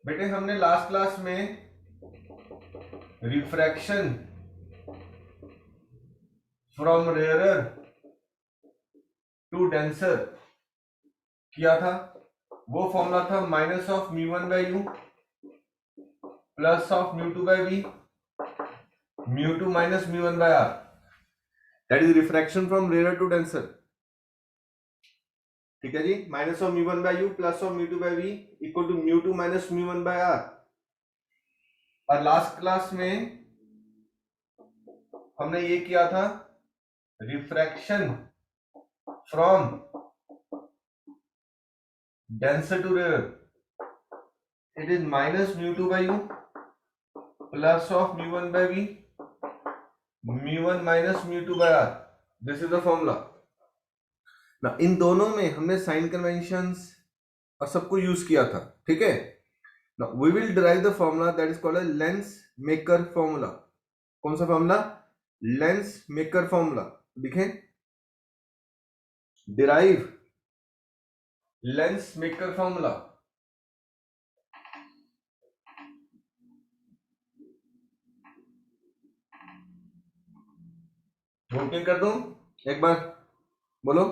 बेटे हमने last class में refraction from rarer to denser किया था। वो फॉर्मूला था minus of μ1/u plus of μ2/v μ2 minus μ1/r, that is refraction from rarer to denser. ठीक है जी, minus of μ1/u plus of μ2/v equal to μ2 minus μ1/r। और last class में हमने ये किया था refraction from denser to rarer, it is minus μ2/u plus of μ1/v μ1 minus μ2/r, this is the formula ना। इन दोनों में हमने साइन कन्वेंशंस और सबको यूज किया था। ठीक है, now we will derive the formula that is called a lens maker formula. कौन सा फॉर्मूला? Lens maker formula. देखें, derive lens maker formula. Voting कर दूं एक बार, बोलो।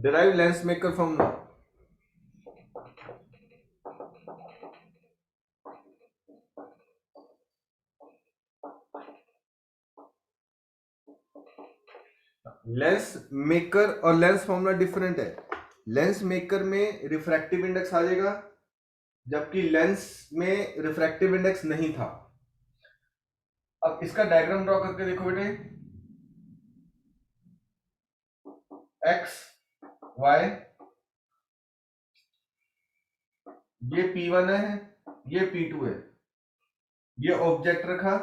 Derive lens maker formula. Lens maker और लेंस फॉर्मूला डिफरेंट है। लेंस मेकर में रिफ्रैक्टिव इंडेक्स आ जाएगा, जबकि लेंस में रिफ्रैक्टिव इंडेक्स नहीं था। अब इसका डायग्राम ड्रॉ करके देखो बेटे, एक्स वाई, ये P1 है, ये P2 है, ये ऑब्जेक्ट रखा,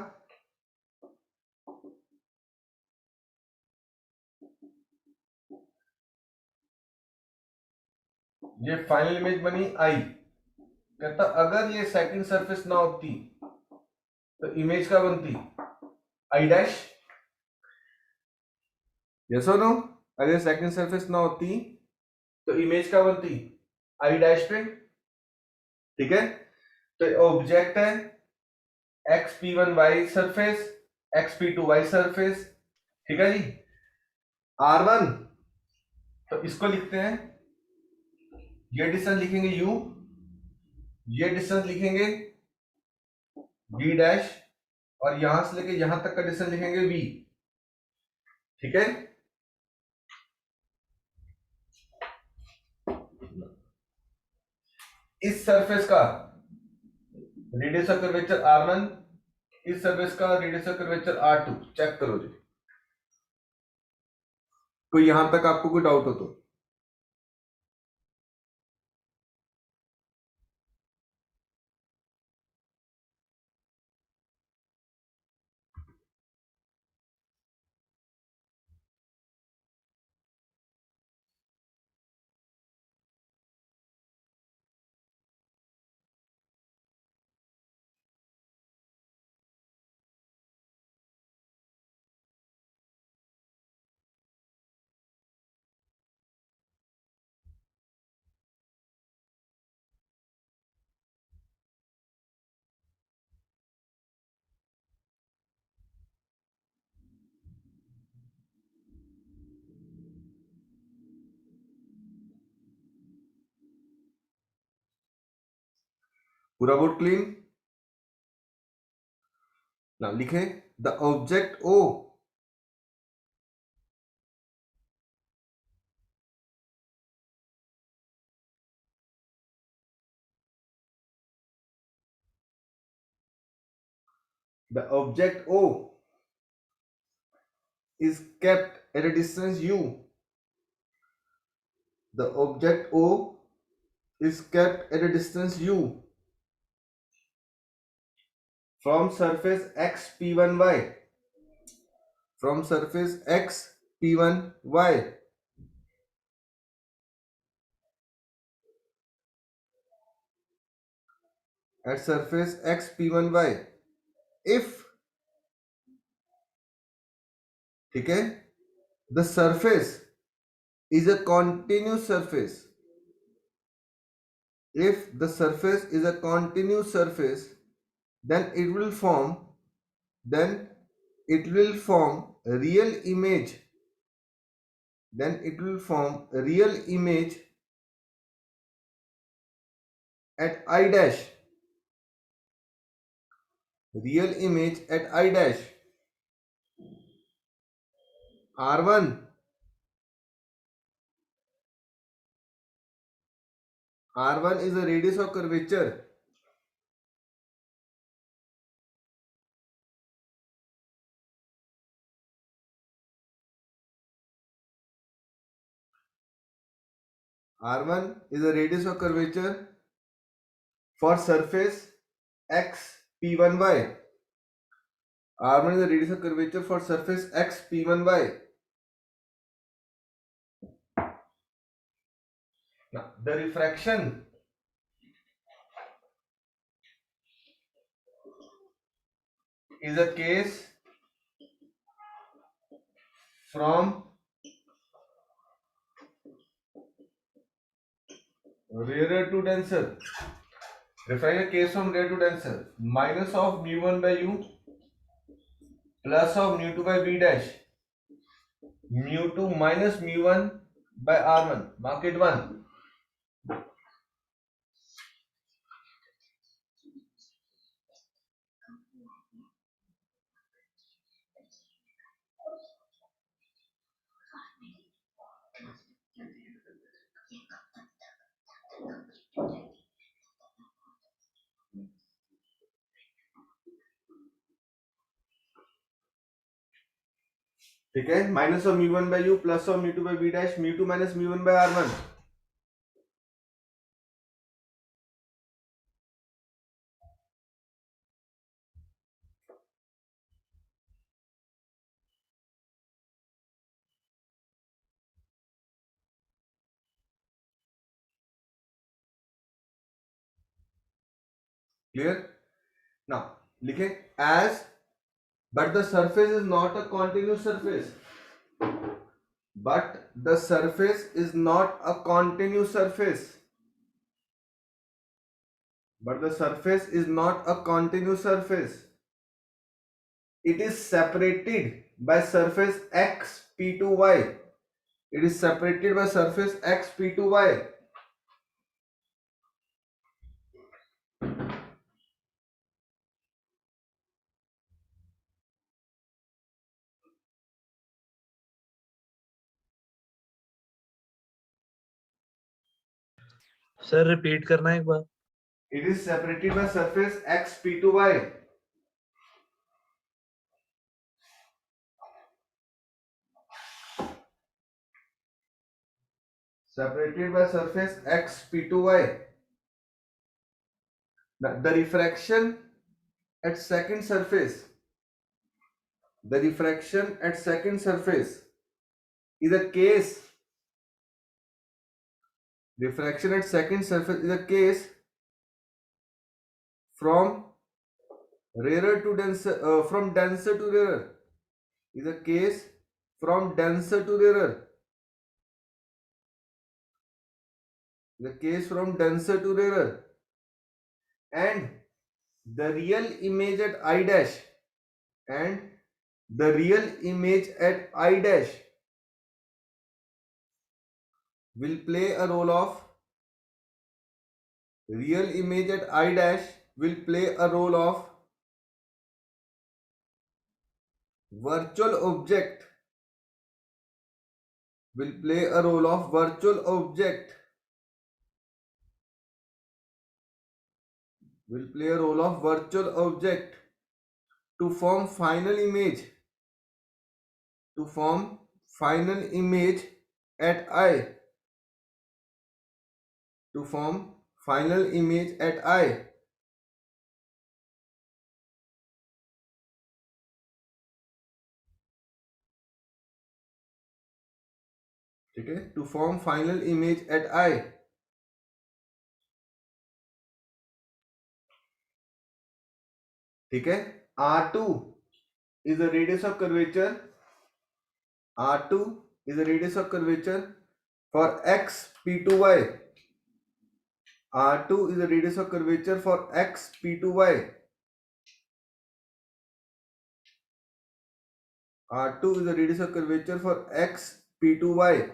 ये फाइनल इमेज बनी I। कहता अगर ये सेकंड सरफेस ना होती तो इमेज क्या बनती? I dash. यस और नो? अगर सेकंड सरफेस ना होती तो इमेज क्या बनती? I डैश पे। ठीक है, तो ऑब्जेक्ट है XP1 y surface, XP2 y surface. ठीक है जी, R1 तो इसको लिखते हैं, ये डिस्टेंस लिखेंगे U, ये डिस्टेंस लिखेंगे V डैश, और यहां से लेके यहां तक का डिस्टेंस लिखेंगे V। ठीक है, इस सरफेस का रेडियस ऑफ कर्वेचर R1, इस सरफेस का radius of curvature R2। Check करो जी, कोई यहां तक आपको कोई डाउट हो तो। पूरा बोर्ड क्लीन ना। लिखें the object O the object O is kept at a distance U। the object O is kept at a distance U from surface XP1y, from surface XP1y at surface XP1y if ठीक है, the surface is a continuous surface. If the surface is a continuous surface, then it will form a real image. Then it will form a real image at I dash. Real image at I dash. R1 is the radius of curvature. R1 is the radius of curvature for surface x p1y. R1 is the radius of curvature for surface x p1y. Now the refraction is a case from rarer to denser. Refraction case from rare to denser. Minus of mu1 by u plus of mu2 by b dash. Mu2 minus mu1 by r1. Mark it 1. ठीक है, minus of mu1 by u plus of mu2 by b dash. mu2 minus mu1 by r1. Clear? Now लिखें as, but the surface is not a continuous surface. But the surface is not a continuous surface. But the surface is not a continuous surface. It is separated by surface x p2y. It is separated by surface x p2y. Sir repeat करना एक बार. It is separated by surface x p2y. Separated by surface x p2y. The refraction at second surface. The refraction at second surface is a case. Refraction at second surface is a case from rarer to denser, from denser to rarer. Is a case from denser to rarer. The case from denser to rarer. And the real image at I dash. And the real image at I dash will play a role of, real image at I dash will play a role of virtual object, will play a role of virtual object, will play a role of virtual object to form final image, to form final image at I, to form final image at I. ठीक है, to form final image at I. ठीक है, R2 is the radius of curvature R2 is the radius of curvature for x P2y. R2 is the radius of curvature for x P2y. R2 is the radius of curvature for x P2y.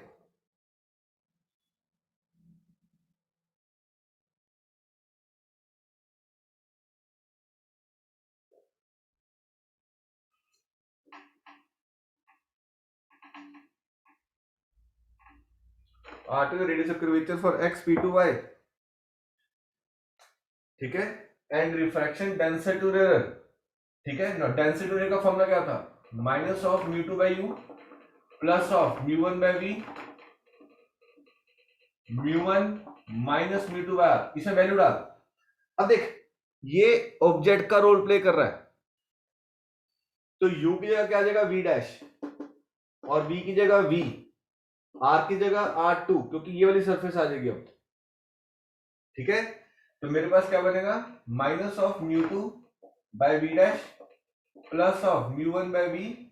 R2 is the radius of curvature for x P2y. ठीक है, and refraction density to rare, ठीक है ना। Density to rare का formula क्या था, minus of mu two by u plus of mu one by v, mu one minus mu two by R, इसमें value डाल। अब देख ये ऑब्जेक्ट का रोल प्ले कर रहा है, तो u की जगह क्या आ जाएगा v डैश, और v की जगह v, r की जगह r2, क्योंकि ये वाली सरफेस आ जाएगी अब, ठीक है। तो मेरे पास क्या बनेगा, minus of mu two by v dash plus of mu one by v,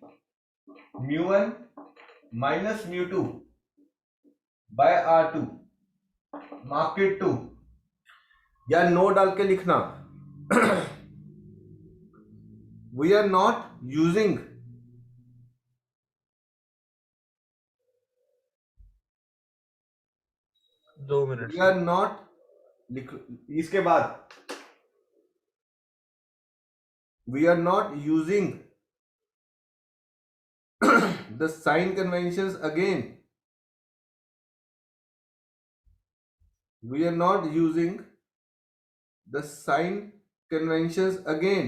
mu one minus mu two by R2, market two, या नो डाल के लिखना। वी आर नॉट यूजिंग दो मिनट वी आर नॉट लिख, इसके बाद we are not using the sign conventions again, we are not using the sign conventions again,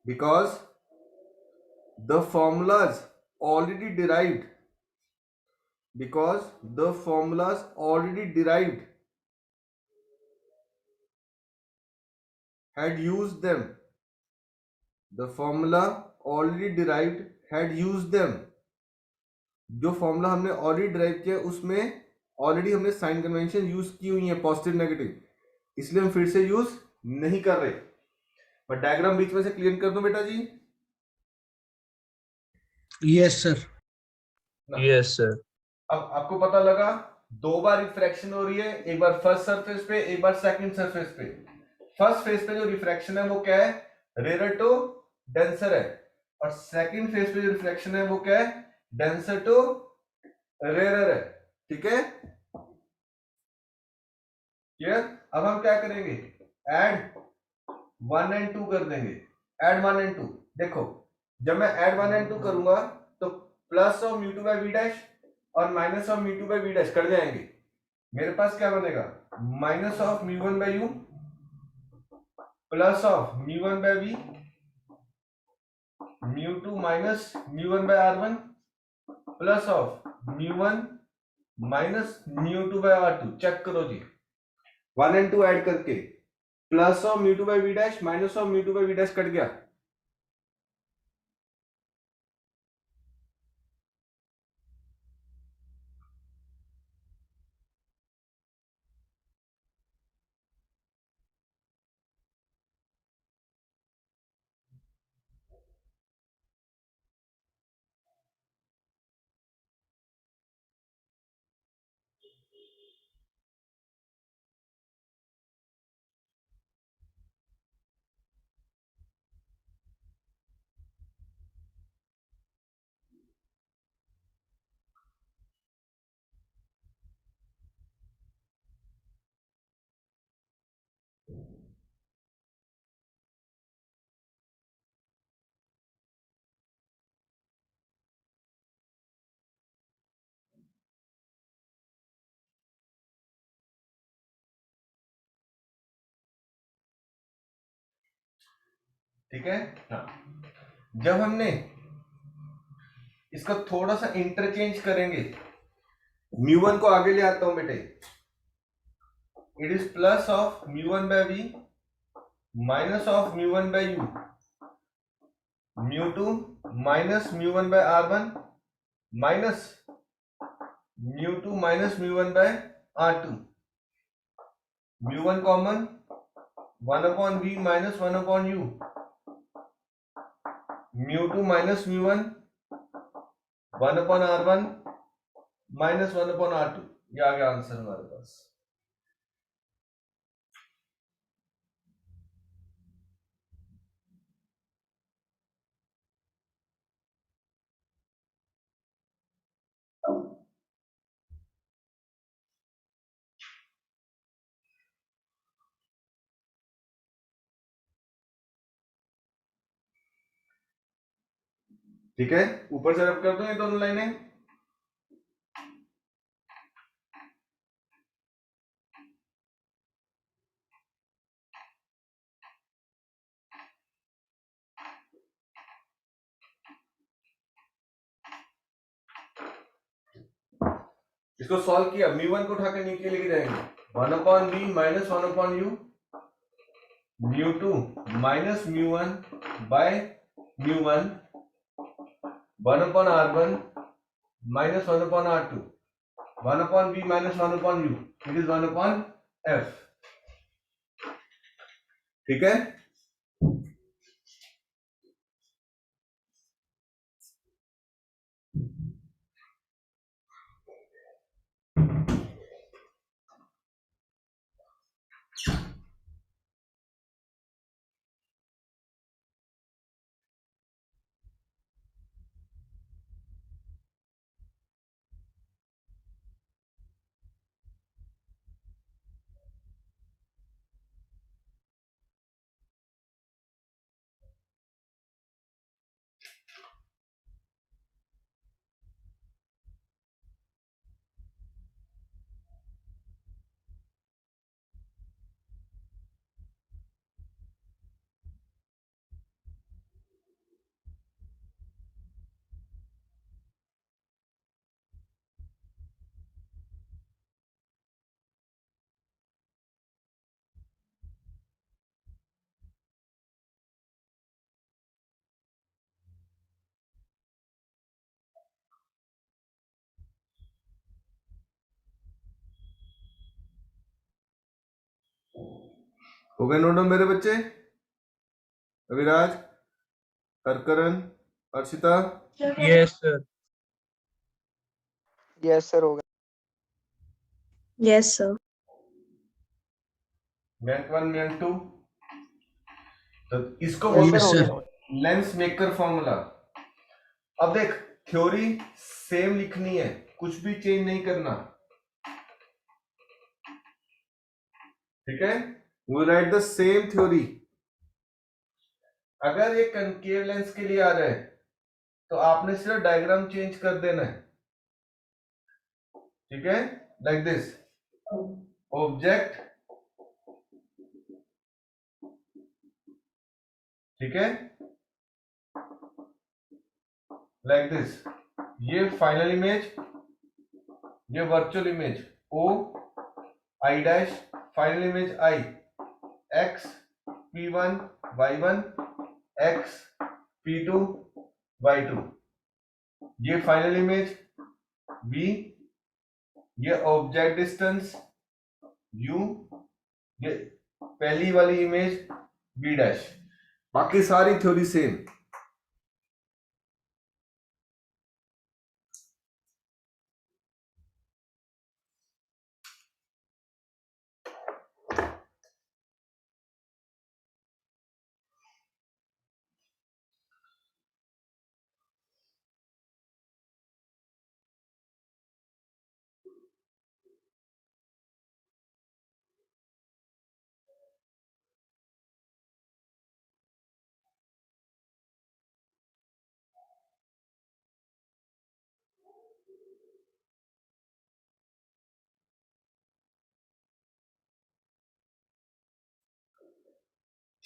because the formulas already derived, because the formulas already derived had used them, the formula already derived had used them, जो formula हमने already drive किया उसमें already हमने sign convention use की हुई है, positive negative, इसलिए हम फिर से यूज नहीं कर रहे। पर डायग्राम बीच में से क्लियर कर दूं बेटा जी? Yes sir. Yes sir. अब आपको पता लगा दो बार रिफ्रैक्शन हो रही है, एक बार फर्स्ट सरफेस पे, एक बार सेकंड सरफेस पे। फर्स्ट फेस पे जो रिफ्रैक्शन है वो क्या है, रेयर टू डेंसर है, और सेकंड फेस पे जो रिफ्रैक्शन है वो क्या है, डेंसर टू रेयर है, ठीक है क्लियर। अब हम क्या करेंगे, ऐड 1 एंड 2 कर देंगे, ऐड 1 एंड 2। देखो जब मैं ऐड 1 एंड 2 करूंगा तो plus of mu two by v dash और minus of mu two by v dash cut जाएंगे, मेरे पास क्या बनेगा, minus of mu one by u plus of mu one by v, mu two minus mu one by R one plus of mu one minus mu two by R two. Check करो जी, 1 and 2 add करके plus of mu two by v dash minus of mu two by v dash cut गया, ठीक है। हाँ, जब हमने इसका थोड़ा सा इंटरचेंज करेंगे, म्यू वन को आगे ले आता हूं बेटे, it is plus of mu one by v minus of mu one by u, mu two minus mu one by r one minus mu two minus mu one by r two, mu one common 1 upon v minus 1 upon u, mu2 minus mu1 1 upon r1 minus 1 upon r2। ये आ गया answer हमारे पास। ठीक है, ऊपर से रब कर दो ये दोनों लाइनें। इसको सॉल्व किया, mu1 को उठा के नीचे लेके जाएंगे, 1 upon b minus 1 upon u, mu2 minus mu1 by mu1 1 upon r1 minus 1 upon r2 1 upon b minus 1 upon u, it is 1 upon f। ठीक है, हो गए नोट डाउन मेरे बच्चे? Aviraj, Harkaran, Arshita, Yes, sir. Yes sir हो गया। Yes, sir. मैथ 1 मैथ 2, तो इसको यस बोलते सर हो sir. गया। Lens maker formula. अब देख, थ्योरी सेम लिखनी है, कुछ भी चेंज नहीं करना, ठीक है, we write the same theory. अगर ये कनकेव लेंस के लिए आ जाए तो आपने सिर्फ डायग्राम चेंज कर देना है, ठीक है, लाइक दिस, ऑब्जेक्ट, ठीक है, लाइक दिस, ये फाइनल इमेज, ये virtual image O I dash, final image I, x p1 y1 x p2 y2, ये फाइनल इमेज v, ये ऑब्जेक्ट डिस्टेंस u, ये पहली वाली इमेज b डैश, बाकी सारी थ्योरी सेम।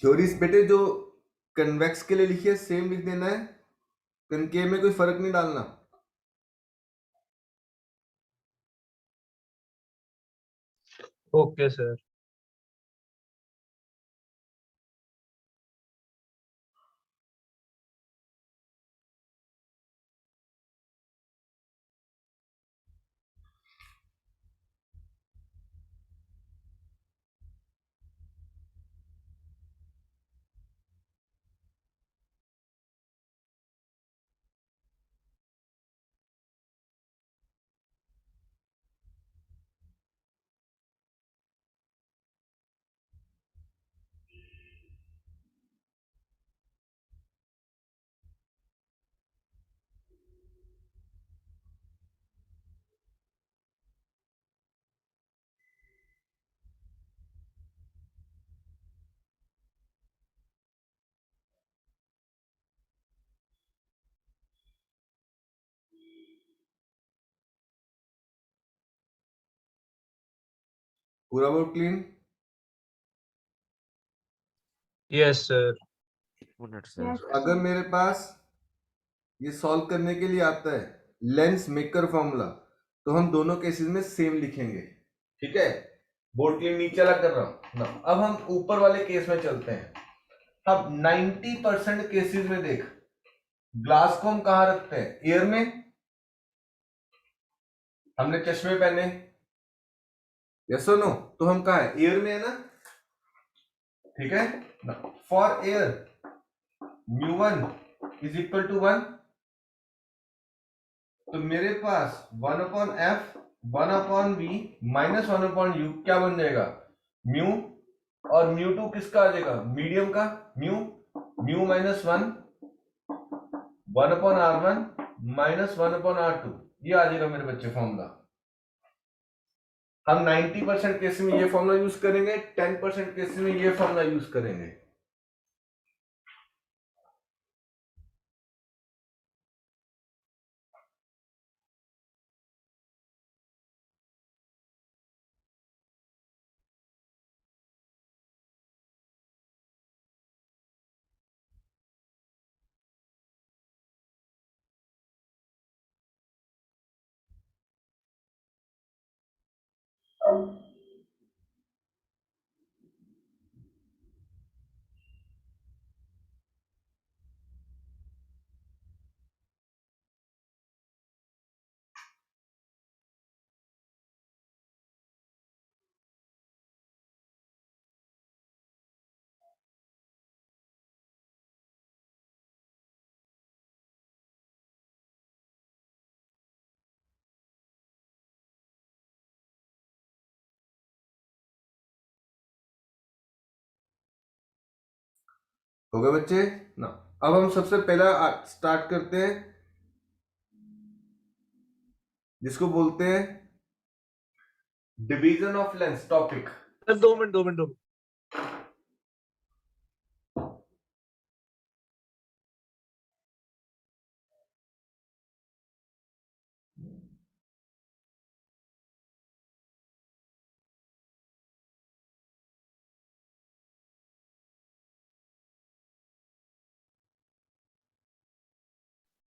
थ्योरीज बेटे जो कन्वेक्स के लिए लिखी है सेम लिख देना है, कनकेव में कोई फर्क नहीं डालना। Okay, sir. पूरा board clean? Yes, sir. Minute sir. अगर मेरे पास ये सॉल्व करने के लिए आता है लेंस मेकर फॉर्मूला, तो हम दोनों केसेस में सेम लिखेंगे, ठीक है? बोर्ड क्लीन नीचे वाला कर रहा हूं ना। अब हम ऊपर वाले केस में चलते हैं। अब 90% केसेस में देख, ग्लास को हम कहां रखते हैं? एयर में। हमने चश्मे पहने, यस और नो? तो हम कहा है? एयर में है ना, ठीक है ना? For air μ1 is equal to 1, तो मेरे पास 1/f 1/v माइनस 1/u क्या बन जाएगा? म्यू। और μ2 किसका आ जाएगा? मीडियम का। Mu minus 1/r1 minus 1/r2, ये आ जाएगा मेरे बच्चे फॉर्मूला। हम 90% केस में ये फॉर्मूला यूज करेंगे, 10% केस में ये फॉर्मूला यूज करेंगे। हो गए बच्चे ना? अब हम सबसे पहला स्टार्ट करते हैं, जिसको बोलते हैं division of lens topic. Sir, 2 minute 2 minute 2 minute.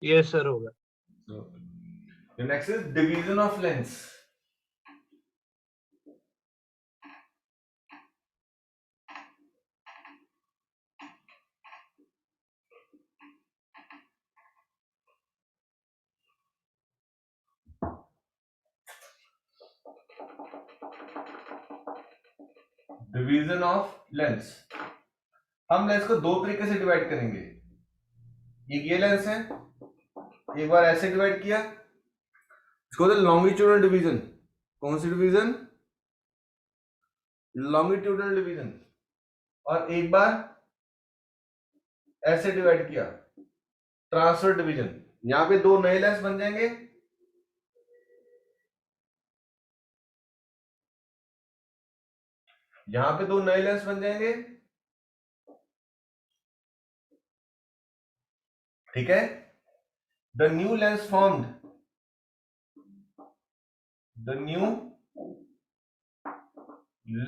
Yes, sir, होगा. So next is division of lengths. Division of lens, हम लेंस को दो तरीके से डिवाइड करेंगे। एक ये लेंस है, एक बार ऐसे डिवाइड किया, इसको बोलते हैं लॉन्गिट्यूडनल डिवीजन। कौन सी डिवीजन? Longitudinal division. और एक बार ऐसे डिवाइड किया, ट्रांसफर डिवीजन। यहां पे दो नए लेंस बन जाएंगे, यहां पे दो नए लेंस बन जाएंगे, ठीक है? The new lens formed, the new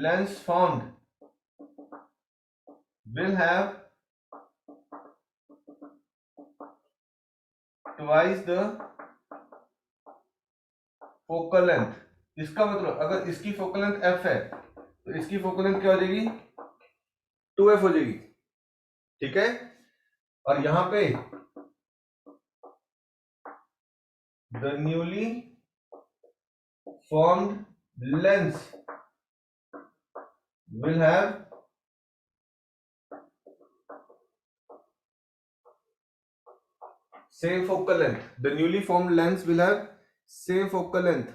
lens formed will have twice the focal length। इसका मतलब अगर इसकी फोकल लेंथ f है तो इसकी फोकल लेंथ क्या हो जाएगी? 2f हो जाएगी, ठीक है? और यहां पे the newly formed lens will have same focal length, the newly formed lens will have same focal length।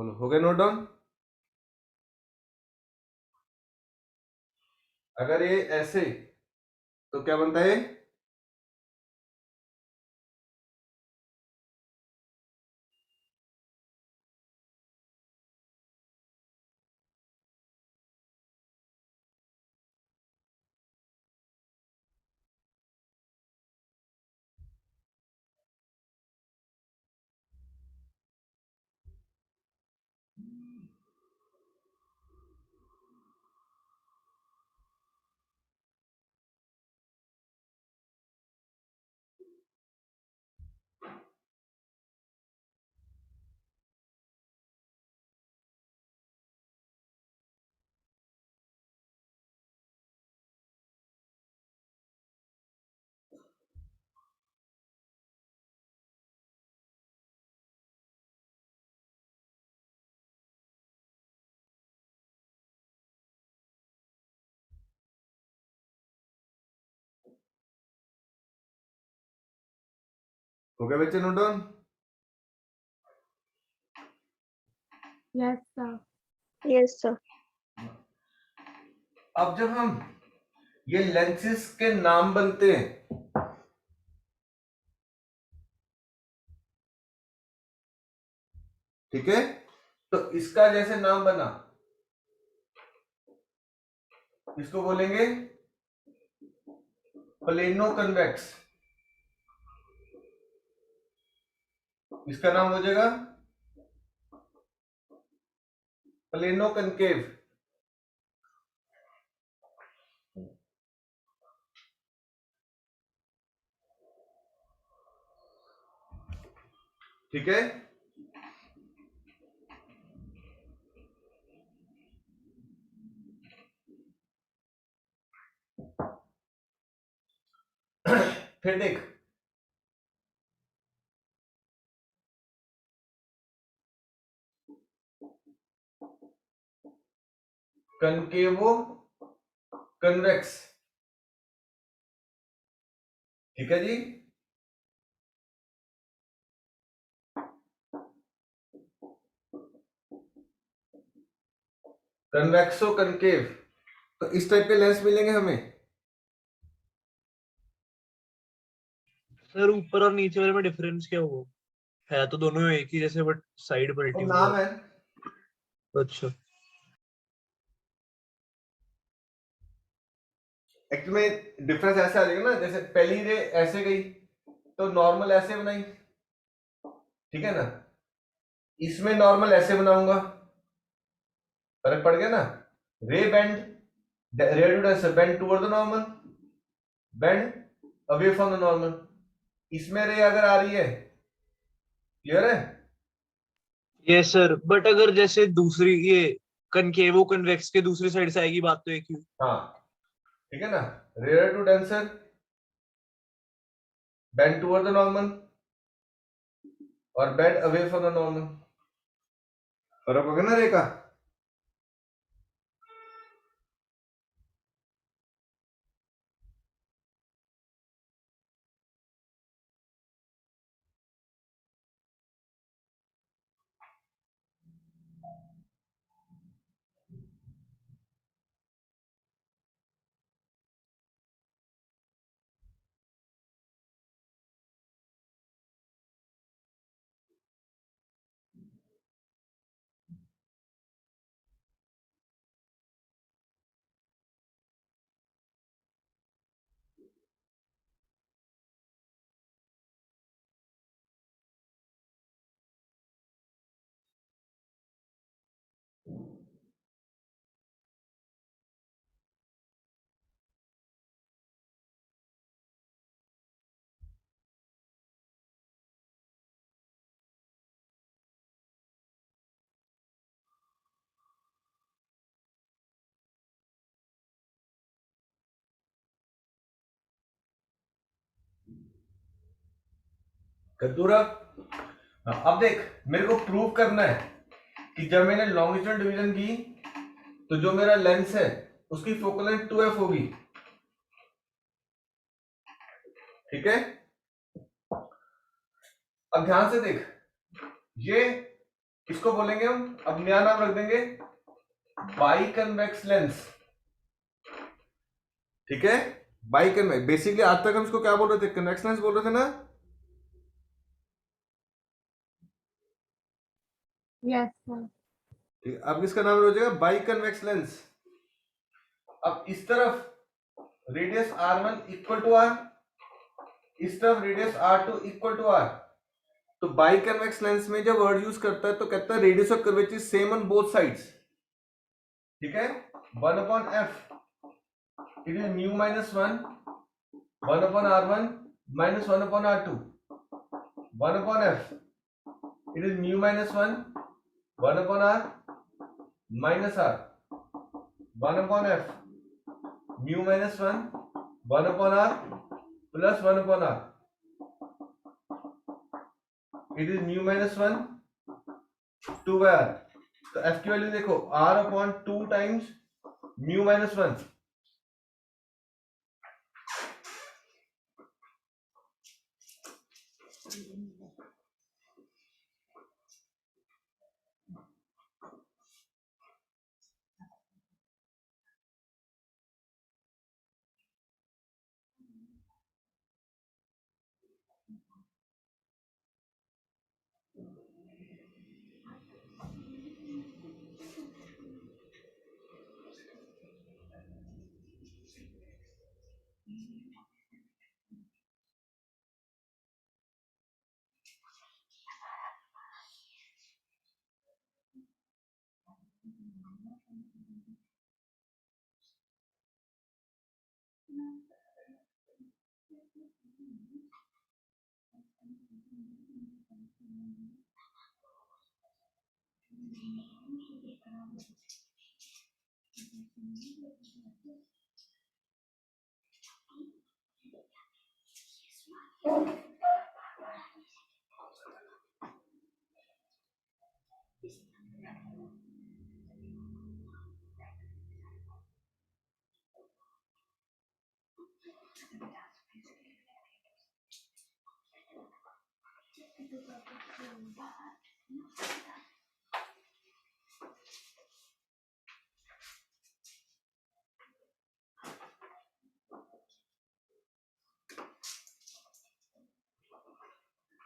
बोलो, हो गया नोट डाउन? अगर ये ऐसे तो क्या बनता है? हो गया बच्चे note down? Yes, sir. Yes, sir. अब जब हम ये लेंसेज के नाम बनते हैं, ठीक है, तो इसका जैसे नाम बना, इसको बोलेंगे प्लेनो कन्वेक्स। इसका नाम हो जाएगा प्लेनो कनकेव। ठीक है, फिर देख, कनकेवो कन्वेक्स, ठीक है जी। कन्वेक्सो कनकेव, तो इस टाइप के लेंस मिलेंगे हमें। सर ऊपर और नीचे वाले में डिफरेंस क्या हुआ? है तो दोनों एक ही जैसे बट साइड पर और हुई नाम है। अच्छा। एक्चुअली में डिफरेंस ऐसे आ जाएगा ना, जैसे पहली रे ऐसे गई तो नॉर्मल ऐसे बनाई, ठीक है ना, इसमें नॉर्मल ऐसे बनाऊंगा, फर्क पड़ गया ना। Ray bend, ray to denser bend toward the normal, bend away from the normal. इसमें रे अगर आ रही है, क्लियर है? यस सर, बट अगर जैसे दूसरी ये कनकेवो कन्वेक्स के दूसरी साइड से आएगी बात तो एक ही। हाँ, ठीक है ना, rare to denser bend toward the normal और bend away from the normal. फर्क हो गया ना रे का? कद्दूरा, अब देख, मेरे को प्रूव करना है कि जब मैंने लॉन्गिट्यूडल डिवीजन की तो जो मेरा लेंस है उसकी फोकल लेंथ 2f होगी, ठीक है। अब ध्यान से देख, ये इसको बोलेंगे हम, अब नया नाम रख देंगे बाई कन्वेक्स लेंस। ठीक है, बाई कन्वेक्स, बेसिकली आज तक हम इसको क्या बोल रहे थे, कन्वेक्स लेंस बोल रहे थे ना। Yes, sir. ठीक है, अब इसका नाम हो जाएगा बाई कन्वेक्स लेंस। अब इस तरफ radius r1 equal to r, इस तरफ radius r2 equal to r। तो बाई कन्वेक्स लेंस में जब वर्ड यूज करता है तो कहता है radius of curvature is same on both sides. ठीक है, 1/f it is mu minus 1, 1/r1 minus 1/r2, 1/f it is mu minus 1, 1/r minus r, 1/f mu minus 1, 1/r plus 1/r it is mu minus 1 2/r। तो f की value देखो, r upon 2 times mu minus 1।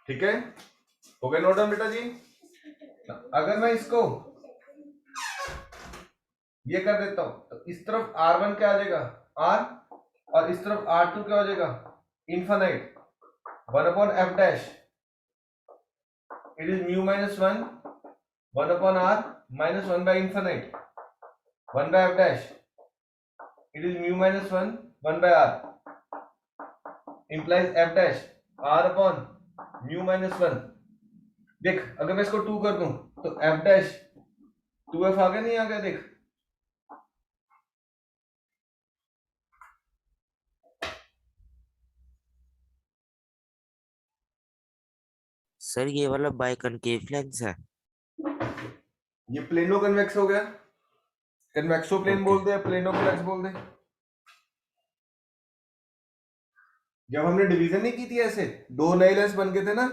ठीक है, हो गया note down बेटा जी। अगर मैं इसको ये कर देता हूं तो इस तरफ r1 क्या आ जाएगा r, और इस तरफ r2 क्या हो जाएगा infinite, 1/f dash it is mu minus 1, 1/r minus 1 by infinite, 1/f dash it is mu minus 1, 1/r implies f dash r upon mu minus 1। देख अगर मैं इसको 2 कर दूं तो f डैश 2f आ गया, नहीं आ गया, देख। सर ये वाला बाई कनकेव लेंस है। ये प्लेनो कन्वेक्स हो गया, कन्वेक्सो प्लेन Okay. बोल दे या प्लेनो कन्वेक्स बोल दे। जब हमने डिवीजन नहीं की थी ऐसे, दो नए लेंस बन गए थे ना,